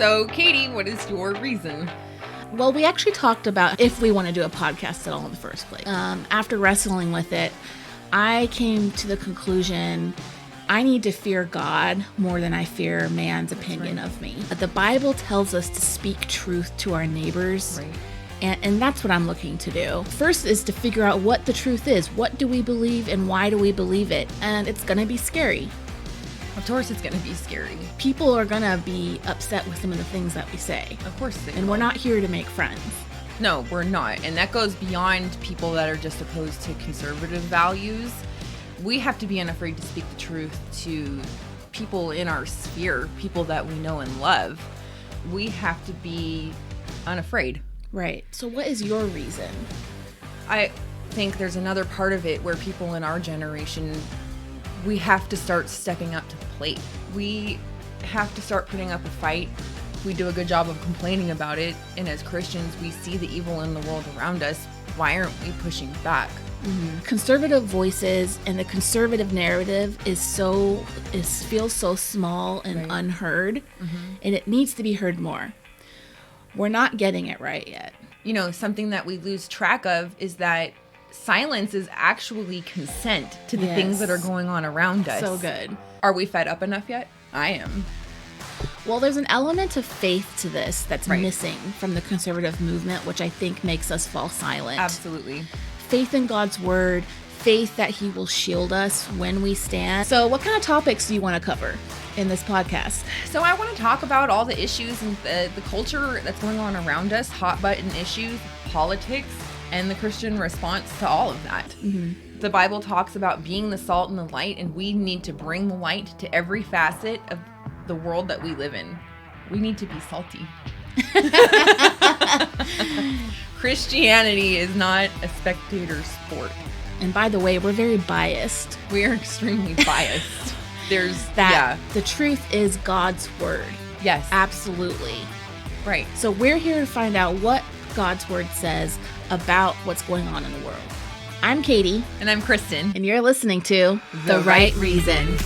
So, Katie, what is your reason? Well, we actually talked about if we want to do a podcast at all in the first place. After wrestling with it, I came to the conclusion I need to fear God more than I fear man's opinion of me. The Bible tells us to speak truth to our neighbors. Right. And that's what I'm looking to do. First is to figure out what the truth is. What do we believe and why do we believe it? And it's going to be scary. Of course it's going to be scary. People are going to be upset with some of the things that we say. Of course they And will. we're not here to make friends. No, we're not. And that goes beyond people that are just opposed to conservative values. We have to be unafraid to speak the truth to people in our sphere, people that we know and love. We have to be unafraid. Right. So what is your reason? I think there's another part of it where people in our generation, we have to start stepping up to the plate. We have to start putting up a fight. We do a good job of complaining about it. And as Christians, we see the evil in the world around us. Why aren't we pushing back? Mm-hmm. Conservative voices and the conservative narrative feels so small and Right. unheard, and it needs to be heard more. We're not getting it right yet. You know, something that we lose track of is that silence is actually consent to the things that are going on around us. So good. Are we fed up enough yet? I am. Well, there's an element of faith to this that's Right. missing from the conservative movement, which I think makes us fall silent. Absolutely. Faith in God's word, faith that he will shield us when we stand. So what kind of topics do you want to cover in this podcast? So I want to talk about all the issues and the culture that's going on around us, hot button issues, politics, and the Christian response to all of that. Mm-hmm. The Bible talks about being the salt and the light, and we need to bring the light to every facet of the world that we live in. We need to be salty. Christianity is not a spectator sport. And by the way, we're very biased. We are extremely biased. There's That the truth is God's word. Yes. Absolutely. Right. So we're here to find out what God's word says about what's going on in the world. I'm Katie. And I'm Kristen. And you're listening to The Right Reason.